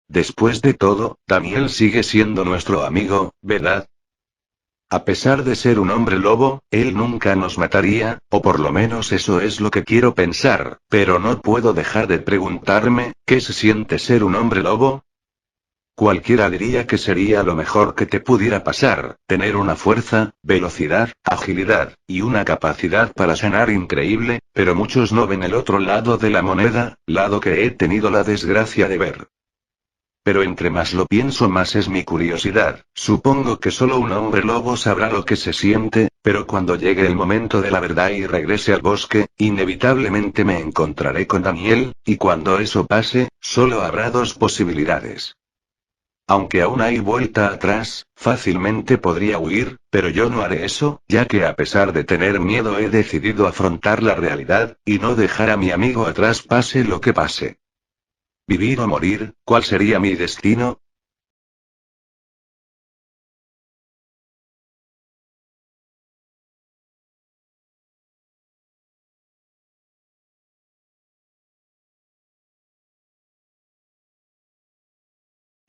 Después de todo, Daniel sigue siendo nuestro amigo, ¿verdad? A pesar de ser un hombre lobo, él nunca nos mataría, o por lo menos eso es lo que quiero pensar, pero no puedo dejar de preguntarme, ¿qué se siente ser un hombre lobo? Cualquiera diría que sería lo mejor que te pudiera pasar, tener una fuerza, velocidad, agilidad, y una capacidad para sanar increíble, pero muchos no ven el otro lado de la moneda, lado que he tenido la desgracia de ver. Pero entre más lo pienso más es mi curiosidad. Supongo que solo un hombre lobo sabrá lo que se siente, pero cuando llegue el momento de la verdad y regrese al bosque, inevitablemente me encontraré con Daniel, y cuando eso pase, solo habrá dos posibilidades. Aunque aún hay vuelta atrás, fácilmente podría huir, pero yo no haré eso, ya que a pesar de tener miedo he decidido afrontar la realidad, y no dejar a mi amigo atrás pase lo que pase. ¿Vivir o morir? ¿Cuál sería mi destino?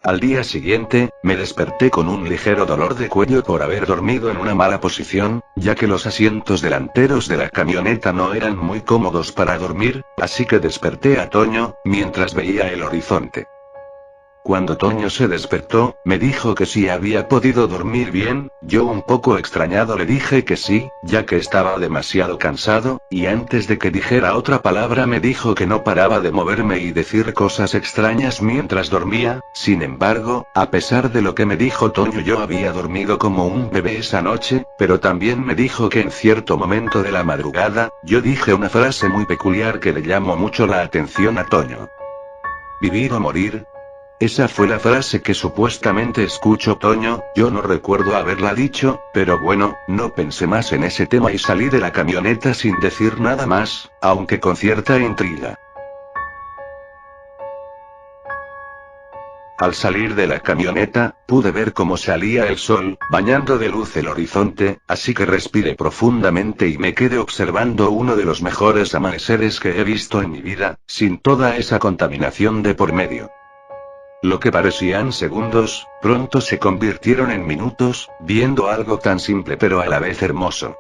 Al día siguiente, me desperté con un ligero dolor de cuello por haber dormido en una mala posición, ya que los asientos delanteros de la camioneta no eran muy cómodos para dormir, así que desperté a Toño, mientras veía el horizonte. Cuando Toño se despertó, me dijo que si había podido dormir bien, yo un poco extrañado le dije que sí, ya que estaba demasiado cansado, y antes de que dijera otra palabra me dijo que no paraba de moverme y decir cosas extrañas mientras dormía. Sin embargo, a pesar de lo que me dijo Toño, yo había dormido como un bebé esa noche, pero también me dijo que en cierto momento de la madrugada, yo dije una frase muy peculiar que le llamó mucho la atención a Toño. ¿Vivir o morir? Esa fue la frase que supuestamente escuchó Toño, yo no recuerdo haberla dicho, pero bueno, no pensé más en ese tema y salí de la camioneta sin decir nada más, aunque con cierta intriga. Al salir de la camioneta, pude ver cómo salía el sol, bañando de luz el horizonte, así que respiré profundamente y me quedé observando uno de los mejores amaneceres que he visto en mi vida, sin toda esa contaminación de por medio. Lo que parecían segundos, pronto se convirtieron en minutos, viendo algo tan simple pero a la vez hermoso.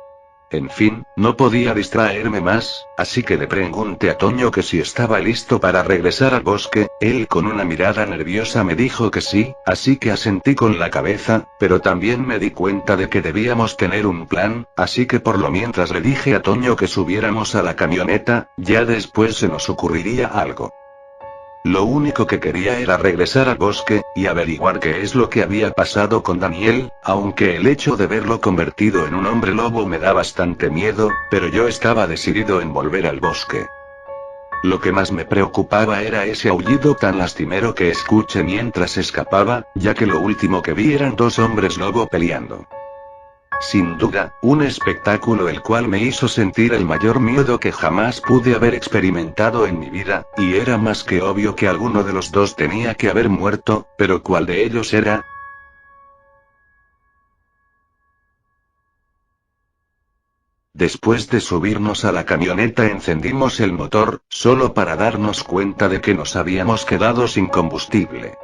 En fin, no podía distraerme más, así que le pregunté a Toño que si estaba listo para regresar al bosque, él con una mirada nerviosa me dijo que sí, así que asentí con la cabeza, pero también me di cuenta de que debíamos tener un plan, así que por lo mientras le dije a Toño que subiéramos a la camioneta, ya después se nos ocurriría algo. Lo único que quería era regresar al bosque, y averiguar qué es lo que había pasado con Daniel, aunque el hecho de verlo convertido en un hombre lobo me da bastante miedo, pero yo estaba decidido en volver al bosque. Lo que más me preocupaba era ese aullido tan lastimero que escuché mientras escapaba, ya que lo último que vi eran dos hombres lobo peleando. Sin duda, un espectáculo el cual me hizo sentir el mayor miedo que jamás pude haber experimentado en mi vida, y era más que obvio que alguno de los dos tenía que haber muerto, pero ¿cuál de ellos era? Después de subirnos a la camioneta encendimos el motor, solo para darnos cuenta de que nos habíamos quedado sin combustible.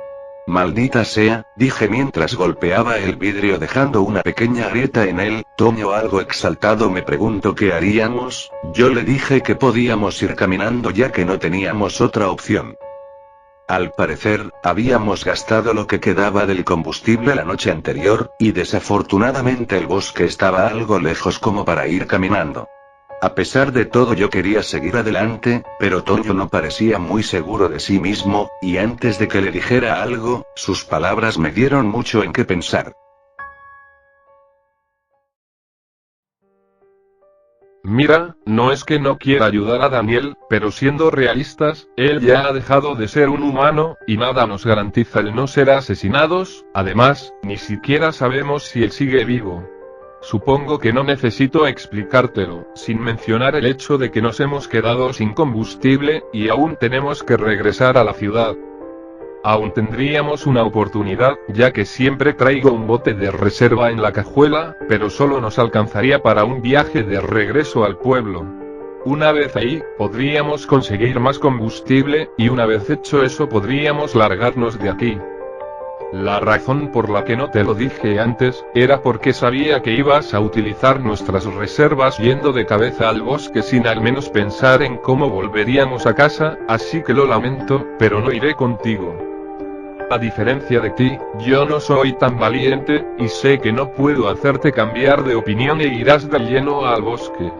Maldita sea, dije mientras golpeaba el vidrio dejando una pequeña grieta en él. Toño algo exaltado me preguntó qué haríamos, yo le dije que podíamos ir caminando ya que no teníamos otra opción. Al parecer, habíamos gastado lo que quedaba del combustible la noche anterior, y desafortunadamente el bosque estaba algo lejos como para ir caminando. A pesar de todo yo quería seguir adelante, pero Toño no parecía muy seguro de sí mismo, y antes de que le dijera algo, sus palabras me dieron mucho en qué pensar. Mira, no es que no quiera ayudar a Daniel, pero siendo realistas, él ya ha dejado de ser un humano, y nada nos garantiza el no ser asesinados. Además, ni siquiera sabemos si él sigue vivo. Supongo que no necesito explicártelo, sin mencionar el hecho de que nos hemos quedado sin combustible, y aún tenemos que regresar a la ciudad. Aún tendríamos una oportunidad, ya que siempre traigo un bote de reserva en la cajuela, pero solo nos alcanzaría para un viaje de regreso al pueblo. Una vez ahí, podríamos conseguir más combustible, y una vez hecho eso podríamos largarnos de aquí. La razón por la que no te lo dije antes, era porque sabía que ibas a utilizar nuestras reservas yendo de cabeza al bosque sin al menos pensar en cómo volveríamos a casa, así que lo lamento, pero no iré contigo. A diferencia de ti, yo no soy tan valiente, y sé que no puedo hacerte cambiar de opinión e irás de lleno al bosque.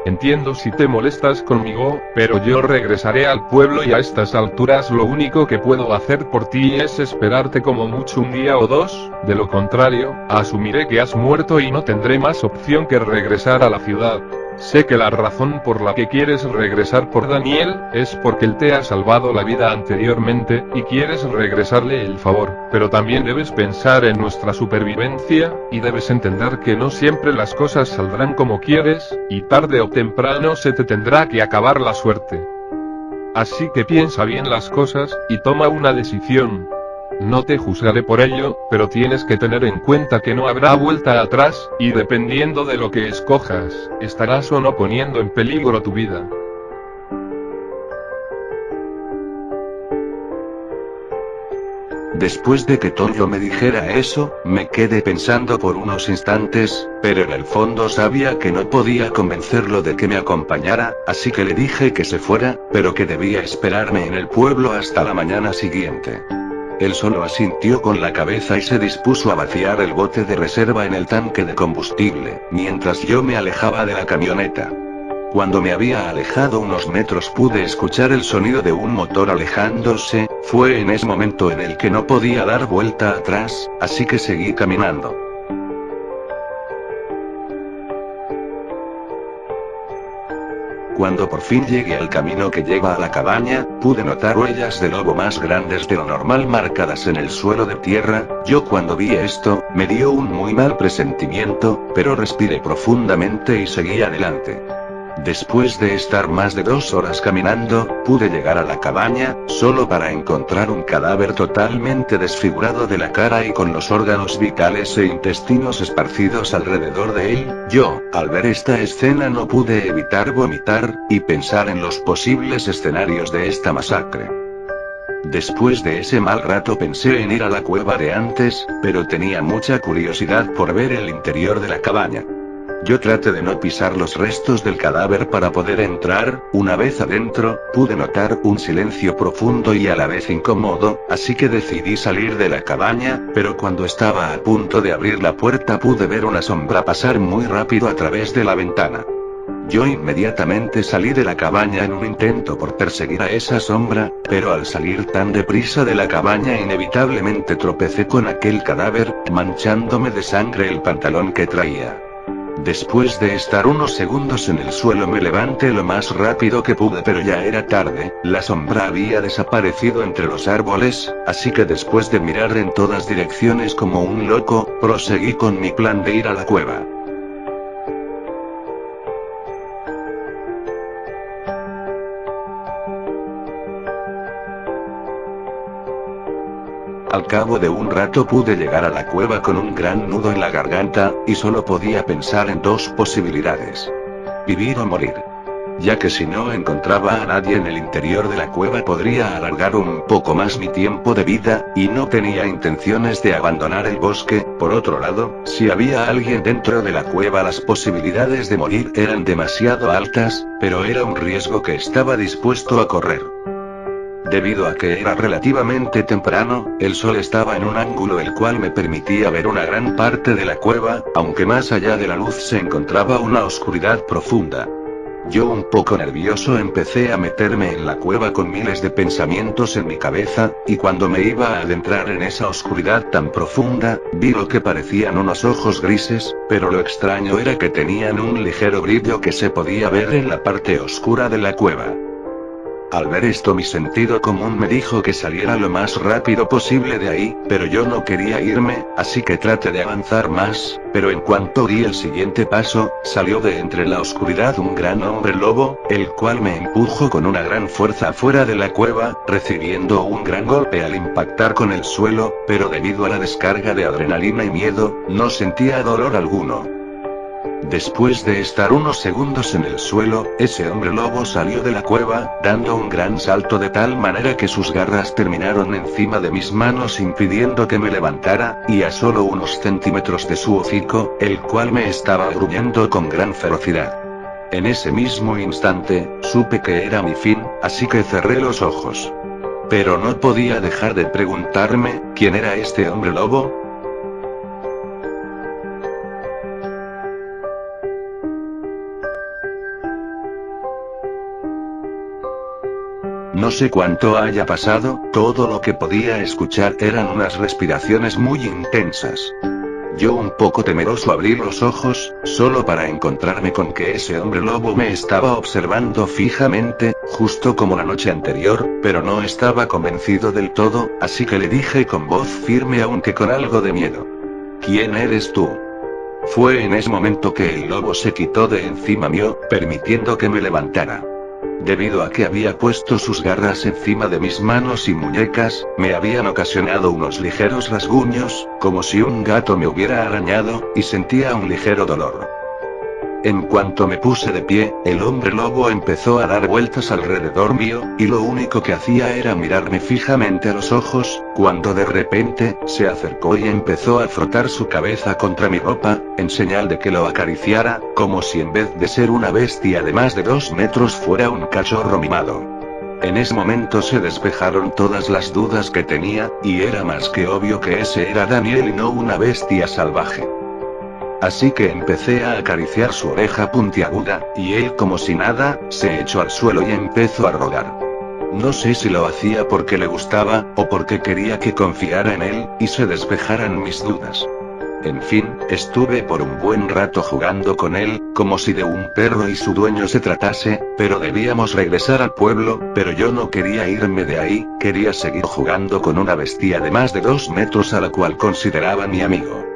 Entiendo si te molestas conmigo, pero yo regresaré al pueblo y a estas alturas lo único que puedo hacer por ti es esperarte como mucho un día o dos, de lo contrario, asumiré que has muerto y no tendré más opción que regresar a la ciudad. Sé que la razón por la que quieres regresar por Daniel, es porque él te ha salvado la vida anteriormente, y quieres regresarle el favor, pero también debes pensar en nuestra supervivencia, y debes entender que no siempre las cosas saldrán como quieres, y tarde o temprano se te tendrá que acabar la suerte. Así que piensa bien las cosas, y toma una decisión. No te juzgaré por ello, pero tienes que tener en cuenta que no habrá vuelta atrás, y dependiendo de lo que escojas, estarás o no poniendo en peligro tu vida. Después de que Toyo me dijera eso, me quedé pensando por unos instantes, pero en el fondo sabía que no podía convencerlo de que me acompañara, así que le dije que se fuera, pero que debía esperarme en el pueblo hasta la mañana siguiente. Él solo asintió con la cabeza y se dispuso a vaciar el bote de reserva en el tanque de combustible, mientras yo me alejaba de la camioneta. Cuando me había alejado unos metros pude escuchar el sonido de un motor alejándose, fue en ese momento en el que no podía dar vuelta atrás, así que seguí caminando. Cuando por fin llegué al camino que lleva a la cabaña, pude notar huellas de lobo más grandes de lo normal marcadas en el suelo de tierra. Yo cuando vi esto, me dio un muy mal presentimiento, pero respiré profundamente y seguí adelante. Después de estar más de 2 horas caminando, pude llegar a la cabaña, solo para encontrar un cadáver totalmente desfigurado de la cara y con los órganos vitales e intestinos esparcidos alrededor de él. Yo, al ver esta escena no pude evitar vomitar, y pensar en los posibles escenarios de esta masacre. Después de ese mal rato pensé en ir a la cueva de antes, pero tenía mucha curiosidad por ver el interior de la cabaña. Yo traté de no pisar los restos del cadáver para poder entrar. Una vez adentro, pude notar un silencio profundo y a la vez incómodo, así que decidí salir de la cabaña, pero cuando estaba a punto de abrir la puerta pude ver una sombra pasar muy rápido a través de la ventana. Yo inmediatamente salí de la cabaña en un intento por perseguir a esa sombra, pero al salir tan deprisa de la cabaña inevitablemente tropecé con aquel cadáver, manchándome de sangre el pantalón que traía. Después de estar unos segundos en el suelo me levanté lo más rápido que pude, pero ya era tarde, la sombra había desaparecido entre los árboles, así que después de mirar en todas direcciones como un loco, proseguí con mi plan de ir a la cueva. Al cabo de un rato pude llegar a la cueva con un gran nudo en la garganta, y solo podía pensar en 2 posibilidades. Vivir o morir. Ya que si no encontraba a nadie en el interior de la cueva podría alargar un poco más mi tiempo de vida, y no tenía intenciones de abandonar el bosque. Por otro lado, si había alguien dentro de la cueva las posibilidades de morir eran demasiado altas, pero era un riesgo que estaba dispuesto a correr. Debido a que era relativamente temprano, el sol estaba en un ángulo el cual me permitía ver una gran parte de la cueva, aunque más allá de la luz se encontraba una oscuridad profunda. Yo un poco nervioso empecé a meterme en la cueva con miles de pensamientos en mi cabeza, y cuando me iba a adentrar en esa oscuridad tan profunda, vi lo que parecían unos ojos grises, pero lo extraño era que tenían un ligero brillo que se podía ver en la parte oscura de la cueva. Al ver esto mi sentido común me dijo que saliera lo más rápido posible de ahí, pero yo no quería irme, así que traté de avanzar más, pero en cuanto di el siguiente paso, salió de entre la oscuridad un gran hombre lobo, el cual me empujó con una gran fuerza afuera de la cueva, recibiendo un gran golpe al impactar con el suelo, pero debido a la descarga de adrenalina y miedo, no sentía dolor alguno. Después de estar unos segundos en el suelo, ese hombre lobo salió de la cueva, dando un gran salto de tal manera que sus garras terminaron encima de mis manos impidiendo que me levantara, y a solo unos centímetros de su hocico, el cual me estaba gruñendo con gran ferocidad. En ese mismo instante, supe que era mi fin, así que cerré los ojos. Pero no podía dejar de preguntarme, ¿quién era este hombre lobo? No sé cuánto haya pasado, todo lo que podía escuchar eran unas respiraciones muy intensas. Yo un poco temeroso abrí los ojos, solo para encontrarme con que ese hombre lobo me estaba observando fijamente, justo como la noche anterior, pero no estaba convencido del todo, así que le dije con voz firme aunque con algo de miedo. ¿Quién eres tú? Fue en ese momento que el lobo se quitó de encima mío, permitiendo que me levantara. Debido a que había puesto sus garras encima de mis manos y muñecas, me habían ocasionado unos ligeros rasguños, como si un gato me hubiera arañado, y sentía un ligero dolor. En cuanto me puse de pie, el hombre lobo empezó a dar vueltas alrededor mío, y lo único que hacía era mirarme fijamente a los ojos, cuando de repente, se acercó y empezó a frotar su cabeza contra mi ropa, en señal de que lo acariciara, como si en vez de ser una bestia de más de 2 metros fuera un cachorro mimado. En ese momento se despejaron todas las dudas que tenía, y era más que obvio que ese era Daniel y no una bestia salvaje. Así que empecé a acariciar su oreja puntiaguda, y él como si nada, se echó al suelo y empezó a rodar. No sé si lo hacía porque le gustaba, o porque quería que confiara en él, y se despejaran mis dudas. En fin, estuve por un buen rato jugando con él, como si de un perro y su dueño se tratase, pero debíamos regresar al pueblo, pero yo no quería irme de ahí, quería seguir jugando con una bestia de más de 2 metros a la cual consideraba mi amigo.